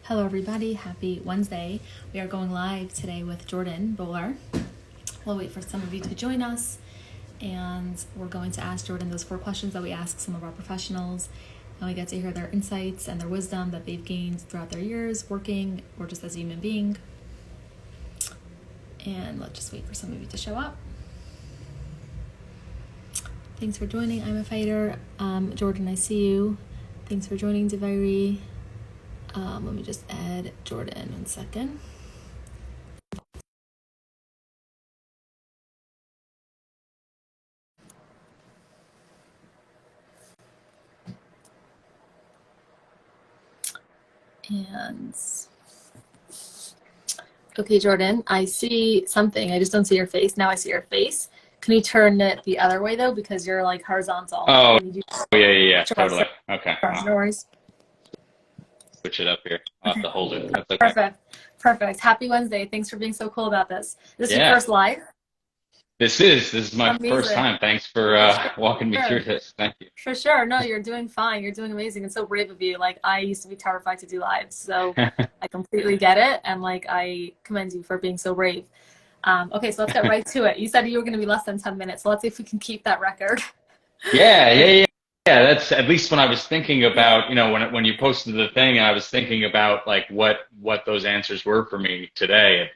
Hello everybody, happy Wednesday. We are going live today with Jordan Boehler. We'll wait for some of you to join us, and we're going to ask Jordan those 4 questions that we ask some of our professionals, and we get to hear their insights and their wisdom that they've gained throughout their years working or just as a human being. And let's just wait for some of you to show up. Thanks for joining. I'm a fighter. Jordan, I see you. Thanks for joining, Devairi. Let me just add Jordan 1 second. And okay, Jordan, I see something. I just don't see your face. Now I see your face. Can you turn it the other way though? Because you're like horizontal. Oh, Can you yeah, sure, totally. Okay. no worries. Switch it up here. I'll have to hold it. That's okay. Perfect. Happy Wednesday. Thanks for being so cool about this. Is this your Yeah, first live? this is my first Amazing. time. Thanks for walking me through this. Thank you. For sure. No, you're doing fine. You're doing amazing. It's so brave of you. Like, I used to be terrified to do lives, so I completely get it. And like, I commend you for being so brave. Okay, so let's get right to it. You said you were going to be less than 10 minutes. So let's see if we can keep that record. Yeah. That's at least when I was thinking about, when you posted the thing, and I was thinking about like what those answers were for me today.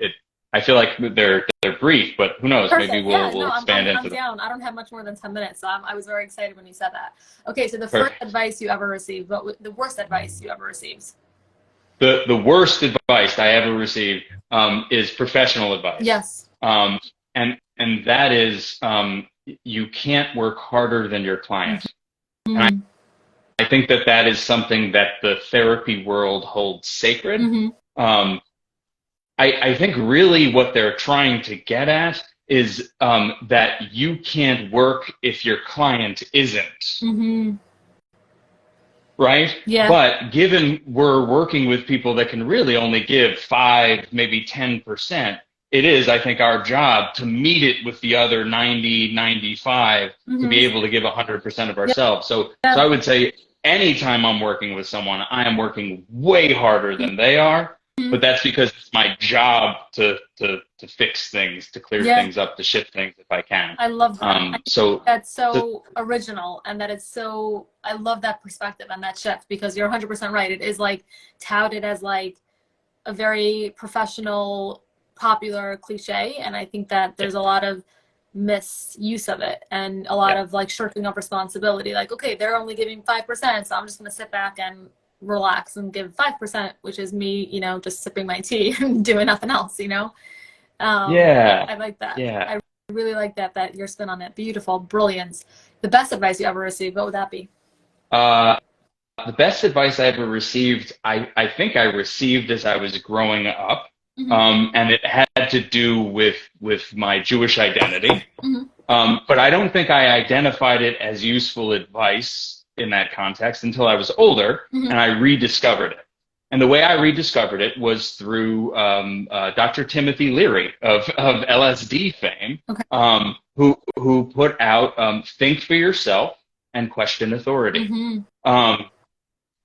I feel like they're brief, but who knows? Perfect. Maybe Yeah, we'll no, expand I'm into them. down. I don't have much more than 10 minutes, so I was very excited when you said that. Okay, so the first Perfect. advice you ever received, but the worst advice you ever received? The worst advice I ever received is professional advice. Yes. And that is you can't work harder than your client. Mm-hmm. And I think that is something that the therapy world holds sacred. Mm-hmm. I think really what they're trying to get at is that you can't work if your client isn't. Mm-hmm. Right? Yeah. But given we're working with people that can really only give 5, maybe 10%, it is, I think, our job to meet it with the other 90, 95 Mm-hmm. to be able to give 100% of ourselves. So Yeah. I would say anytime I'm working with someone, I am working way harder than they are. Mm-hmm. But that's because it's my job to fix things, to clear things up, to shift things if I can. I love that. So that's so original, and that it's so, I love that perspective and that shift, because you're 100% right. It is like touted as like a very professional, popular cliche, and I think that there's a lot of misuse of it and a lot of like shirking of responsibility. Like, okay, they're only giving 5%, so I'm just going to sit back and relax and give 5%, which is me, just sipping my tea and doing nothing else, I like that. I really like that your spin on it. Beautiful. Brilliance. The best advice you ever received, what would that be? The best advice I ever received, I think I received as I was growing up. Mm-hmm. And it had to do with my Jewish identity. Mm-hmm. But I don't think I identified it as useful advice in that context until I was older, Mm-hmm. and I rediscovered it. And the way I rediscovered it was through Dr. Timothy Leary of LSD fame, Okay. who put out Think for Yourself and Question Authority. Mm-hmm.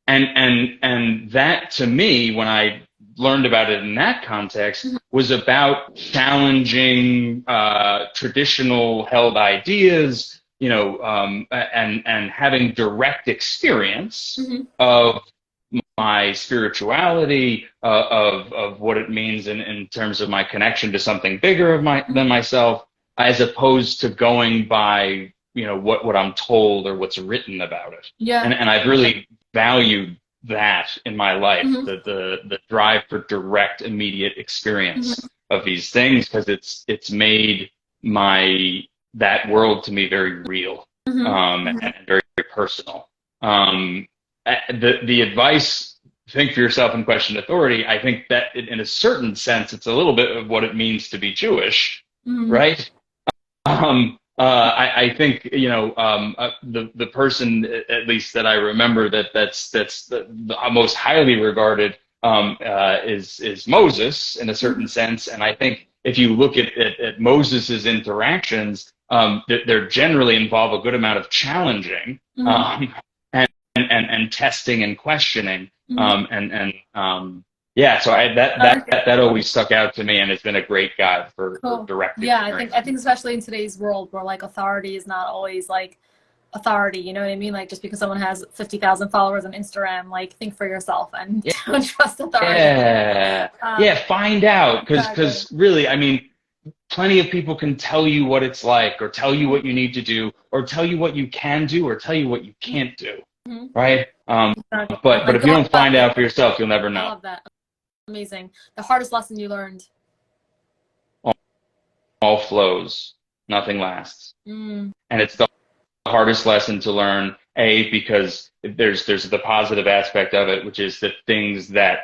And that, to me, when I learned about it in that context, Mm-hmm. was about challenging traditional held ideas, and having direct experience Mm-hmm. of my spirituality, of what it means in terms of my connection to something bigger than myself, as opposed to going by what I'm told or what's written about it. Yeah. And I've really valued that in my life, Mm-hmm. the drive for direct, immediate experience Mm-hmm. of these things, because it's made that world to me very real, Mm-hmm. and very, very personal. The advice, think for yourself and question authority, I think that in a certain sense, it's a little bit of what it means to be Jewish, Mm-hmm. right? I think the person, at least that I remember, that's the most highly regarded is Moses in a certain sense, and I think if you look at Moses's interactions, they generally involve a good amount of challenging, and testing and questioning, Mm-hmm. and Yeah, so Okay. that always stuck out to me, and it's been a great guide for Cool. directing Yeah, learning. I think especially in today's world where like authority is not always like authority, you know what I mean? Like just because someone has 50,000 followers on Instagram, like think for yourself and don't trust authority. Yeah, Um, yeah, find out, exactly. because really, I mean, plenty of people can tell you what it's like, or tell you Mm-hmm. what you need to do, or tell you what you can do, or tell you what you can't do, Mm-hmm. right? Exactly. But Like if you go don't out. find out for yourself, you'll never I know. love that. Amazing. The hardest lesson you learned. All flows, nothing lasts, Mm. and it's the hardest lesson to learn. A, because there's the positive aspect of it, which is that things that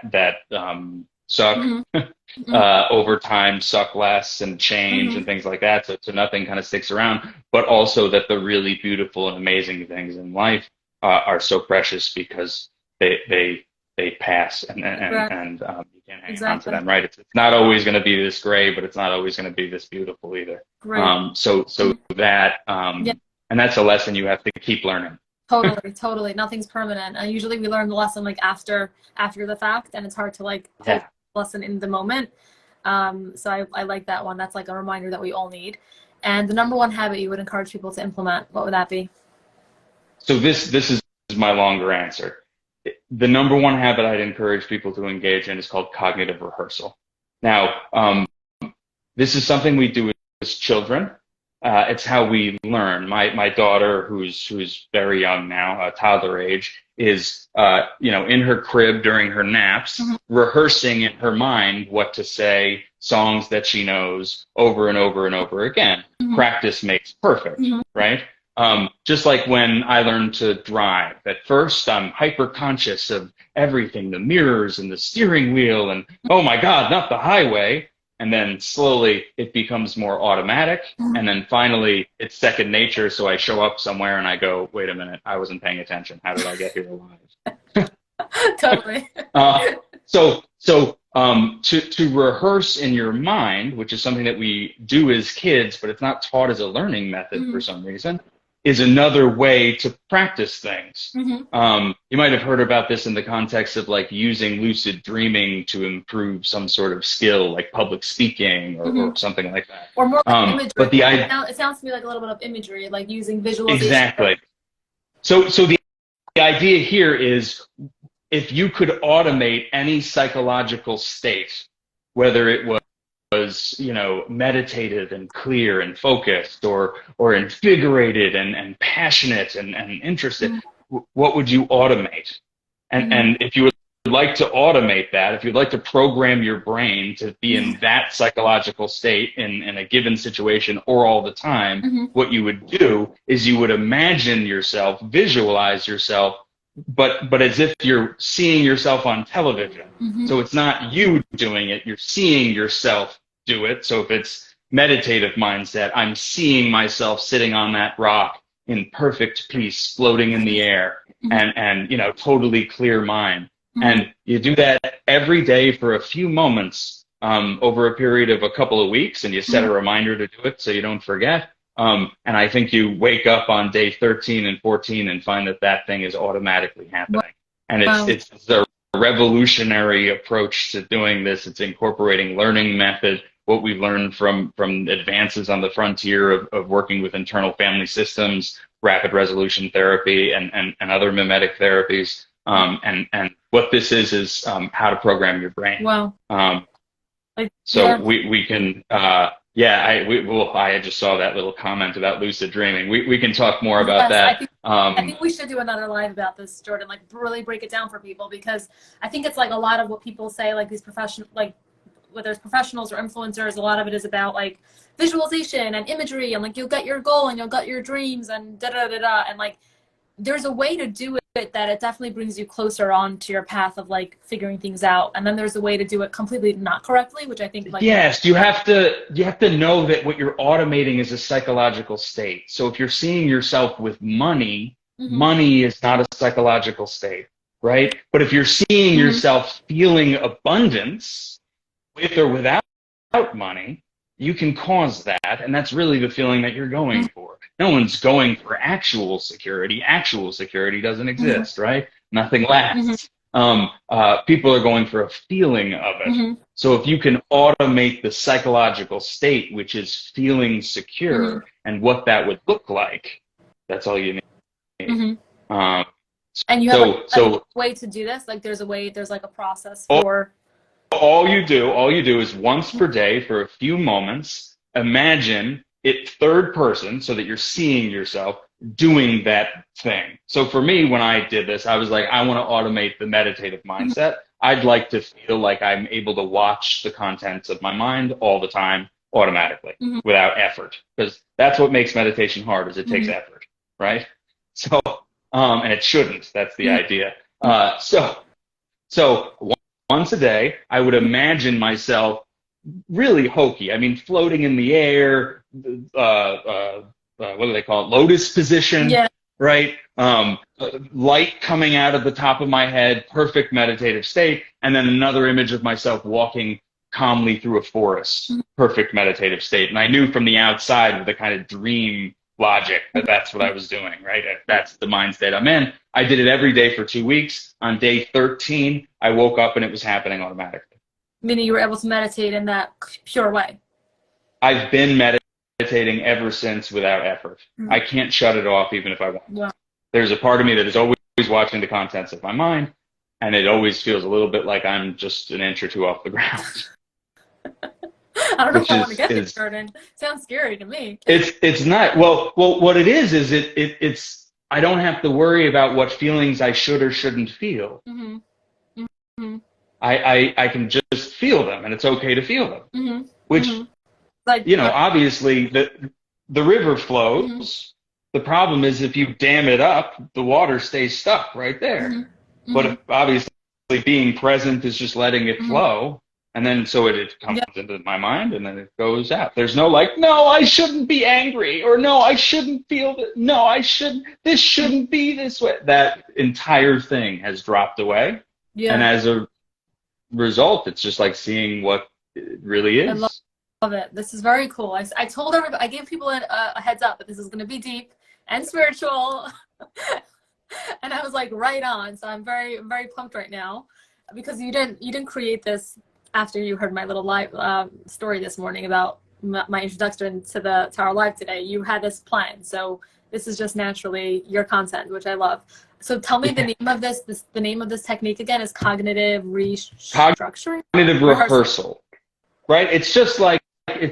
suck Mm-hmm. Mm-hmm. over time suck less and change Mm-hmm. and things like that. So nothing kind of sticks around, but also that the really beautiful and amazing things in life are so precious because they pass Exactly. you can't hang on to Exactly. them, right? It's not always going to be this gray, but it's not always going to be this beautiful either. Great. So that Yeah, and that's a lesson you have to keep learning. totally, totally. Nothing's permanent. And usually we learn the lesson like after the fact, and it's hard to like hold Yeah. the lesson in the moment. So I like that one. That's like a reminder that we all need. And the number one habit you would encourage people to implement, what would that be? So this is my longer answer. The number one habit I'd encourage people to engage in is called cognitive rehearsal. Now, this is something we do as children. It's how we learn. My daughter, who's very young now, toddler age, is in her crib during her naps, Mm-hmm. rehearsing in her mind what to say, songs that she knows over and over and over again. Mm-hmm. Practice makes perfect, Mm-hmm. right? Just like when I learned to drive. At first, I'm hyper conscious of everything, the mirrors and the steering wheel, and oh my God, not the highway. And then slowly it becomes more automatic. And then finally it's second nature. So I show up somewhere and I go, wait a minute, I wasn't paying attention. How did I get here alive? Totally. To rehearse in your mind, which is something that we do as kids, but it's not taught as a learning method Mm-hmm. for some reason, is another way to practice things. Mm-hmm. You might have heard about this in the context of like using lucid dreaming to improve some sort of skill, like public speaking Mm-hmm. or something like that. Or more like imagery. But the idea, It sounds to me like a little bit of imagery, like using visualization. exactly. So the idea here is if you could automate any psychological state, whether it was meditative and clear and focused or invigorated and passionate and interested, what would you automate? And if you would like to automate that, if you'd like to program your brain to be in that psychological state in a given situation or all the time, Mm-hmm. what you would do is you would imagine yourself, visualize yourself, but as if you're seeing yourself on television. Mm-hmm. So it's not you doing it, you're seeing yourself do it. So if it's meditative mindset, I'm seeing myself sitting on that rock in perfect peace, floating in the air, and totally clear mind. Mm-hmm. And you do that every day for a few moments over a period of a couple of weeks, and you set a reminder to do it so you don't forget. And I think you wake up on day 13 and 14 and find that thing is automatically happening. And it's a revolutionary approach to doing this. It's incorporating learning method, what we've learned from advances on the frontier of working with internal family systems, rapid resolution therapy, and other mimetic therapies. And what this is how to program your brain. Wow. So we can I just saw that little comment about lucid dreaming. We can talk more about that. I think we should do another live about this, Jordan, like really break it down for people, because I think it's like a lot of what people say, like these like whether it's professionals or influencers, a lot of it is about like visualization and imagery and like you'll get your goal and you'll get your dreams and da da da da, and like there's a way to do it that it definitely brings you closer onto your path of like figuring things out, and then there's a way to do it completely not correctly, which I think like yes, you have to know that what you're automating is a psychological state. So if you're seeing yourself with money, money is not a psychological state, right? But if you're seeing yourself feeling abundance with or without money, you can cause that, and that's really the feeling that you're going for. No one's going for actual security. Actual security doesn't exist, right? Nothing lasts. people are going for a feeling of it. Mm-hmm. So if you can automate the psychological state, which is feeling secure, Mm-hmm. and what that would look like, that's all you need. Mm-hmm. Um, And you have like so a way to do this? Like there's like a process all, for. all you do is once per day for a few moments, imagine it third person so that you're seeing yourself doing that thing. So for me, when I did this, I was like, I want to automate the meditative Mm-hmm. mindset. I'd like to feel like I'm able to watch the contents of my mind all the time automatically Mm-hmm. without effort, because that's what makes meditation hard, is it takes Mm-hmm. effort, right? So, and it shouldn't. That's the Mm-hmm. idea. So once a day, I would imagine myself really hokey. I mean, floating in the air, what do they call it? Lotus position, Yeah. right? Light coming out of the top of my head, perfect meditative state. And then another image of myself walking calmly through a forest, Mm-hmm. perfect meditative state. And I knew from the outside with the kind of dream logic that that's what I was doing, right? That's the mind state I'm in. I did it every day for 2 weeks. On day 13, I woke up and it was happening automatically. Meaning you were able to meditate in that pure way. I've been meditating ever since without effort. Mm-hmm. I can't shut it off even if I want. Wow. There's a part of me that is always watching the contents of my mind, and it always feels a little bit like I'm just an inch or two off the ground. I don't know if I want to get this, Jordan. Sounds scary to me. It's not. Well, what it is it's I don't have to worry about what feelings I should or shouldn't feel. Mm-hmm. Mm-hmm. I can just feel them, and it's okay to feel them. Mm-hmm. Which, mm-hmm. Like, obviously the river flows. Mm-hmm. The problem is if you dam it up, the water stays stuck right there. Mm-hmm. But if, obviously being present is just letting it flow, and then so it comes into my mind, and then it goes out. There's no like, no, I shouldn't be angry, or no, I shouldn't feel that. No, I shouldn't. This shouldn't be this way. That entire thing has dropped away, and as a result, it's just like seeing what it really is. I love it. This is very cool. I told everybody, I gave people a heads up that this is going to be deep and spiritual. And I was like, right on. So I'm very, very pumped right now, because you didn't create this after you heard my little live story this morning about my introduction to our live today. You had this plan. So this is just naturally your content, which I love. So tell me the name of this. The name of this technique again is cognitive restructuring. Cognitive rehearsal. Right? It's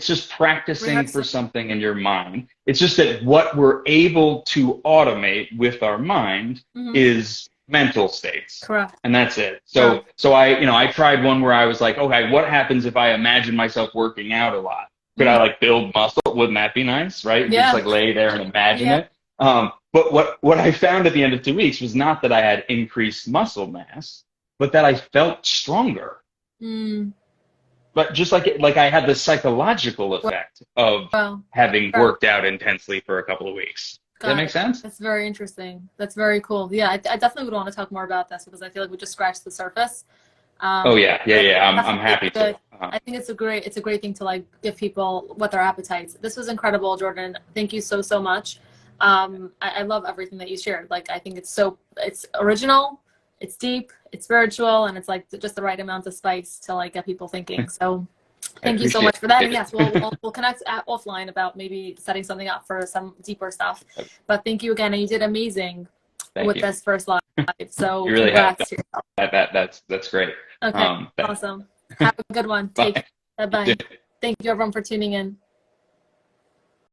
just practicing for something in your mind. It's just that what we're able to automate with our mind is mental states. Correct. And that's it. So I tried one where I was like, okay, what happens if I imagine myself working out a lot? Could I like build muscle? Wouldn't that be nice, right? Yeah. Just like lay there and imagine it. But what I found at the end of 2 weeks was not that I had increased muscle mass, but that I felt stronger. But just like I had the psychological effect of having worked out intensely for a couple of weeks. Does that make sense? That's very interesting. That's very cool. Yeah, I definitely would want to talk more about this, because I feel like we just scratched the surface. I'm happy to. I think it's a great thing to like give people what their appetites. This was incredible, Jordan. Thank you so much. I love everything that you shared. Like, I think it's original, it's deep, it's spiritual, and it's like just the right amount of spice to like get people thinking. So thank you so much for that. And yes, we'll connect offline about maybe setting something up for some deeper stuff. But thank you again, and you did amazing with this first live. So you really have to yourself. That's great. Okay, awesome. Have a good one. Take care. Bye. Thank you everyone for tuning in.